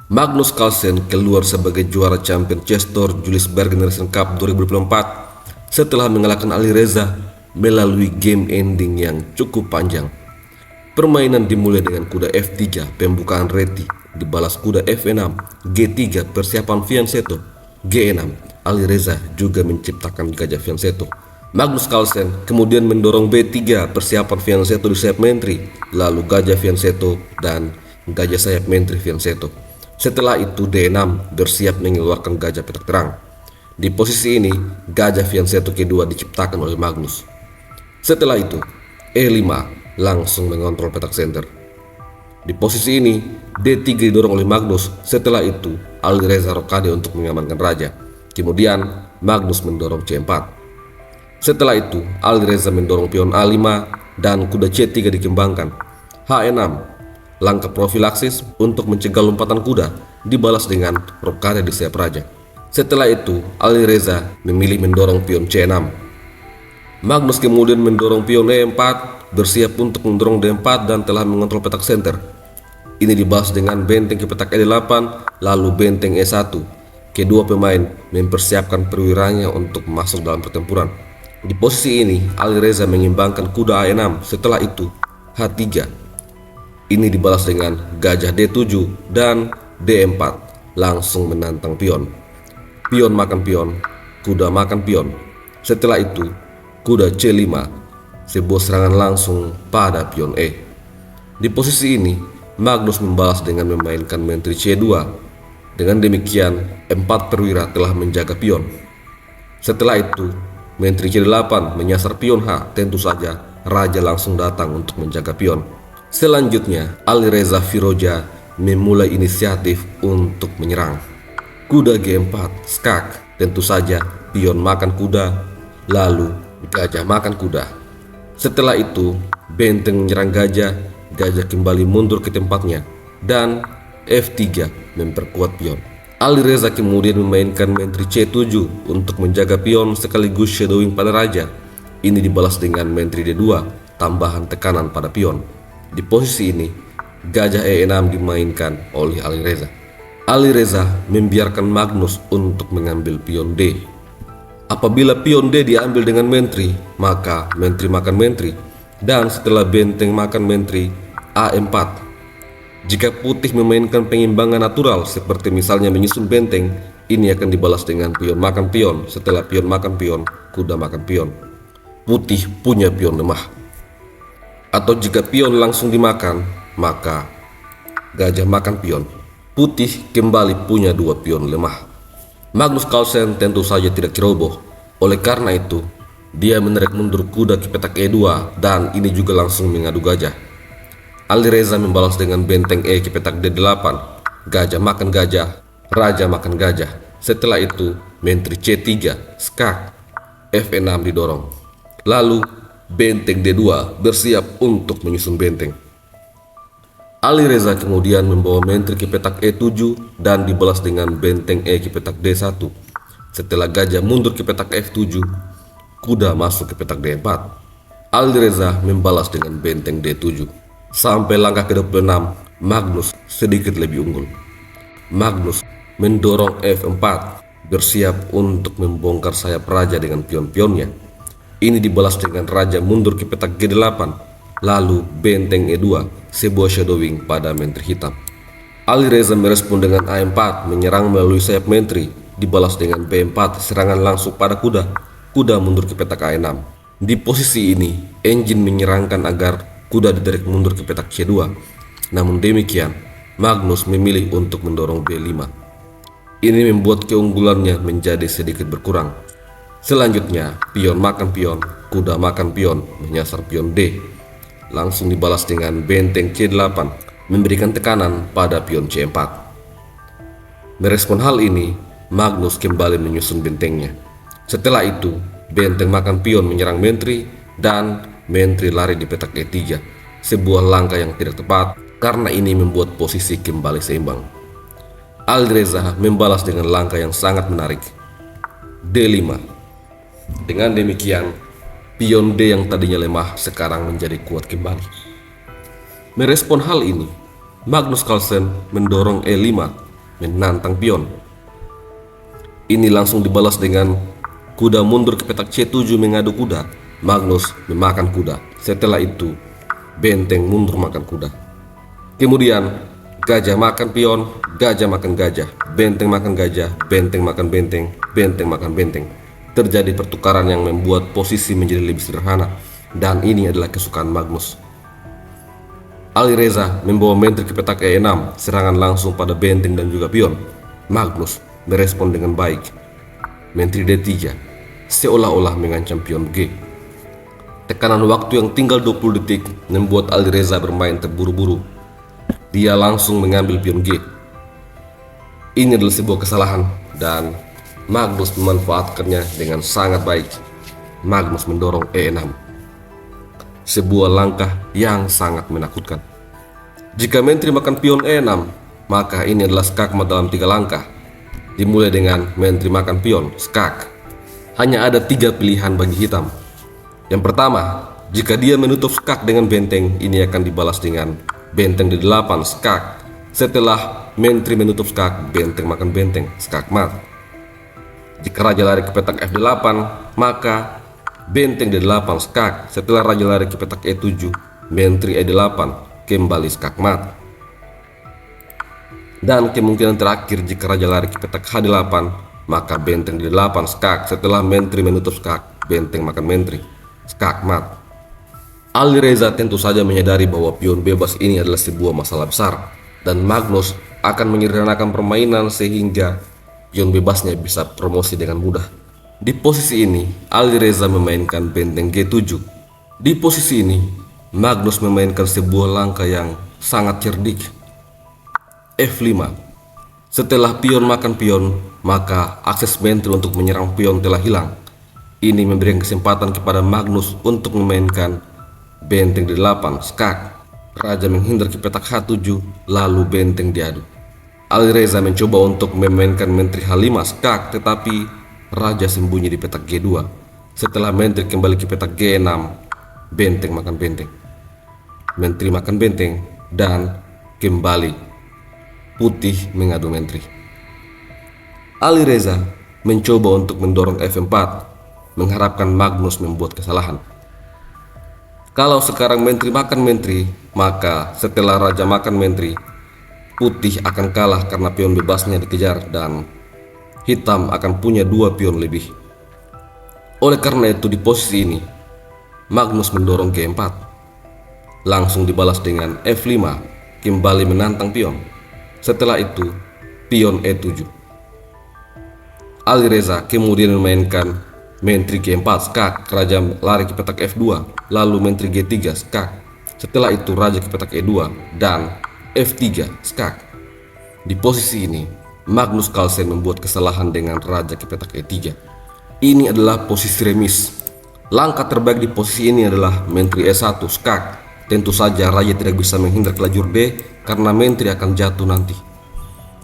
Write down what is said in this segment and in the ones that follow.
Magnus Carlsen keluar sebagai juara champion Chess Tour Julius Baer Generation Cup 2024 setelah mengalahkan Ali Reza melalui game ending yang cukup panjang. Permainan dimulai dengan kuda F3 pembukaan reti, dibalas kuda F6, G3 persiapan fianchetto, G6 Ali Reza juga menciptakan gajah fianchetto. Magnus Carlsen kemudian mendorong B3 persiapan fianchetto di sayap menteri, lalu gajah fianchetto dan gajah sayap menteri fianchetto. Setelah itu D6 bersiap mengeluarkan gajah petak terang. Di posisi ini gajah fianchetto kedua diciptakan oleh Magnus. Setelah itu E5 langsung mengontrol petak center. Di posisi ini D3 didorong oleh Magnus. Setelah itu Ali Reza rokade untuk mengamankan raja. Kemudian Magnus mendorong C4. Setelah itu Ali Reza mendorong pion A5 dan kuda C3 dikembangkan. H6 langkah profilaksis untuk mencegah lompatan kuda, dibalas dengan rokade di sayap raja. Setelah itu Ali Reza memilih mendorong pion C6. Magnus kemudian mendorong pion E4 bersiap untuk mendorong D4 dan telah mengontrol petak center. Ini dibalas dengan benteng ke petak E8 lalu benteng E1. Kedua pemain mempersiapkan perwiranya untuk masuk dalam pertempuran. Di posisi ini Ali Reza mengimbangkan kuda A6. Setelah itu H3. Ini dibalas dengan gajah D7 dan D4 langsung menantang pion. Pion makan pion, kuda makan pion. Setelah itu kuda C5, sebuah serangan langsung pada pion E. Di posisi ini Magnus membalas dengan memainkan menteri C2. Dengan demikian 4 perwira telah menjaga pion. Setelah itu menteri C8 menyasar pion H. Tentu saja raja langsung datang untuk menjaga pion. Selanjutnya Ali Reza Firoja memulai inisiatif untuk menyerang. Kuda G4 skak, tentu saja pion makan kuda, lalu gajah makan kuda. Setelah itu benteng menyerang gajah, gajah kembali mundur ke tempatnya dan F3 memperkuat pion. Ali Reza kemudian memainkan menteri C7 untuk menjaga pion sekaligus shadowing pada raja. Ini dibalas dengan menteri D2, tambahan tekanan pada pion. Di posisi ini gajah E6 dimainkan oleh Ali Reza. Ali Reza membiarkan Magnus untuk mengambil pion D. Apabila pion D diambil dengan menteri, maka menteri makan menteri, dan setelah benteng makan menteri A4. Jika putih memainkan pengimbangan natural seperti misalnya menyusun benteng, ini akan dibalas dengan pion makan pion. Setelah pion makan pion, kuda makan pion. Putih punya pion lemah. Atau jika pion langsung dimakan, maka gajah makan pion. Putih kembali punya 2 pion lemah. Magnus Carlsen tentu saja tidak ceroboh. Oleh karena itu, dia menarik mundur kuda ke petak E2 dan ini juga langsung mengadu gajah. Ali Reza membalas dengan benteng E ke petak D8. Gajah makan gajah, raja makan gajah. Setelah itu, menteri C3, skak, F6 didorong. Lalu benteng D2 bersiap untuk menyusun benteng. Ali Reza kemudian membawa menteri ke petak E7 dan dibalas dengan benteng E ke petak D1. Setelah gajah mundur ke petak F7, kuda masuk ke petak D4. Ali Reza membalas dengan benteng D7. Sampai langkah ke-26, Magnus sedikit lebih unggul. Magnus mendorong F4, bersiap untuk membongkar sayap raja dengan pion-pionnya. Ini dibalas dengan raja mundur ke petak G8, lalu benteng E2, sebuah shadowing pada menteri hitam. Ali Reza merespon dengan A4, menyerang melalui sayap menteri, dibalas dengan B4, serangan langsung pada kuda. Kuda mundur ke petak A6. Di posisi ini, engine menyerangkan agar kuda ditarik mundur ke petak C2. Namun demikian, Magnus memilih untuk mendorong B5. Ini membuat keunggulannya menjadi sedikit berkurang. Selanjutnya, pion makan pion, kuda makan pion, menyasar pion D. Langsung dibalas dengan benteng C8, memberikan tekanan pada pion C4. Merespon hal ini, Magnus kembali menyusun bentengnya. Setelah itu, benteng makan pion menyerang menteri dan menteri lari di petak E3. Sebuah langkah yang tidak tepat karena ini membuat posisi kembali seimbang. Ali Reza membalas dengan langkah yang sangat menarik, D5. Dengan demikian, pion D yang tadinya lemah sekarang menjadi kuat kembali. Merespon hal ini, Magnus Carlsen mendorong E5 menantang pion. Ini langsung dibalas dengan kuda mundur ke petak C7 mengadu kuda. Magnus memakan kuda. Setelah itu benteng mundur makan kuda. Kemudian gajah makan pion, gajah makan gajah, benteng makan gajah, benteng makan benteng, benteng makan benteng. Terjadi pertukaran yang membuat posisi menjadi lebih sederhana, dan ini adalah kesukaan Magnus. Alireza membawa menteri ke petak E6, serangan langsung pada benteng dan juga pion. Magnus merespon dengan baik. Menteri D3 seolah-olah mengancam pion G. Tekanan waktu yang tinggal 20 detik membuat Alireza bermain terburu-buru. Dia langsung mengambil pion G. Ini adalah sebuah kesalahan dan Magnus memanfaatkannya dengan sangat baik. Magnus mendorong E6. Sebuah langkah yang sangat menakutkan. Jika menteri makan pion E6, maka ini adalah skakmat dalam 3 langkah. Dimulai dengan menteri makan pion, skak. Hanya ada 3 pilihan bagi hitam. Yang pertama, jika dia menutup skak dengan benteng, ini akan dibalas dengan benteng D8, skak. Setelah menteri menutup skak, benteng makan benteng, skakmat. Jika raja lari ke petak F8, maka benteng D8, skak. Setelah raja lari ke petak E7, menteri E8, kembali skakmat. Dan kemungkinan terakhir jika raja lari ke petak H8, maka benteng D8, skak. Setelah menteri menutup skak, benteng makan menteri, skakmat. Alireza tentu saja menyadari bahwa pion bebas ini adalah sebuah masalah besar, dan Magnus akan menyederhanakan permainan sehingga pion bebasnya bisa promosi dengan mudah. Di posisi ini, Alireza memainkan benteng G7. Di posisi ini, Magnus memainkan sebuah langkah yang sangat cerdik. F5. Setelah pion makan pion, maka akses menteri untuk menyerang pion telah hilang. Ini memberikan kesempatan kepada Magnus untuk memainkan benteng D8, skak. Raja menghindar ke petak H7, lalu benteng diadu. Alireza mencoba untuk memainkan menteri H5, skak, tetapi raja sembunyi di petak G2. Setelah menteri kembali ke petak G6, benteng makan benteng, menteri makan benteng, dan kembali putih mengadu menteri. Alireza mencoba untuk mendorong F4, mengharapkan Magnus membuat kesalahan. Kalau sekarang menteri makan menteri, maka setelah raja makan menteri, putih akan kalah karena pion bebasnya dikejar dan hitam akan punya 2 pion lebih. Oleh karena itu di posisi ini, Magnus mendorong G4. Langsung dibalas dengan F5, kembali menantang pion. Setelah itu, pion E7. Alireza kemudian memainkan menteri G4, skak. Raja lari ke petak F2, lalu menteri G3, skak. Setelah itu raja ke petak E2 dan F3, skak. Di posisi ini, Magnus Carlsen membuat kesalahan dengan raja ke petak E3. Ini adalah posisi remis. Langkah terbaik di posisi ini adalah menteri E1, skak. Tentu saja raja tidak bisa menghindar ke lajur D karena menteri akan jatuh nanti.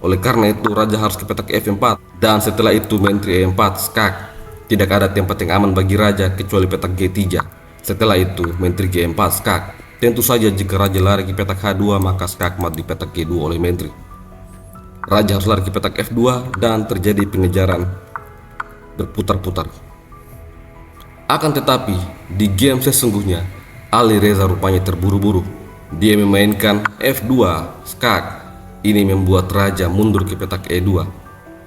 Oleh karena itu raja harus ke petak F4 dan setelah itu menteri E4, skak. Tidak ada tempat yang aman bagi raja kecuali petak G3. Setelah itu menteri G4, skak. Tentu saja jika raja lari ke petak H2 maka skakmat di petak G2 oleh menteri. Raja harus lari ke petak F2 dan terjadi pengejaran berputar-putar. Akan tetapi di game sesungguhnya Alireza rupanya terburu-buru. Dia memainkan F2, skak. Ini membuat raja mundur ke petak E2.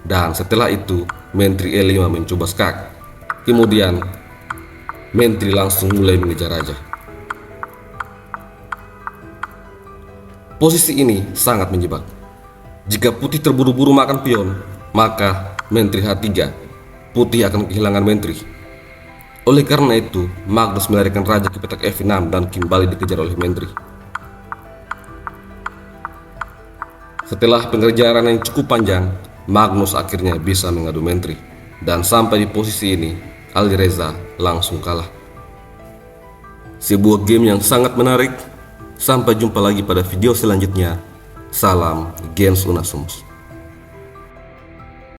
Dan setelah itu menteri E5 mencoba skak. Kemudian menteri langsung mulai mengejar raja. Posisi ini sangat menjebak. Jika putih terburu-buru makan pion, maka menteri H3, putih akan kehilangan menteri. Oleh karena itu, Magnus melarikan raja ke petak F6 dan kembali dikejar oleh menteri. Setelah pengejaran yang cukup panjang, Magnus akhirnya bisa mengadu menteri. Dan sampai di posisi ini, Alireza langsung kalah. Sebuah game yang sangat menarik. Sampai jumpa lagi pada video selanjutnya. Salam Gens Unasumus.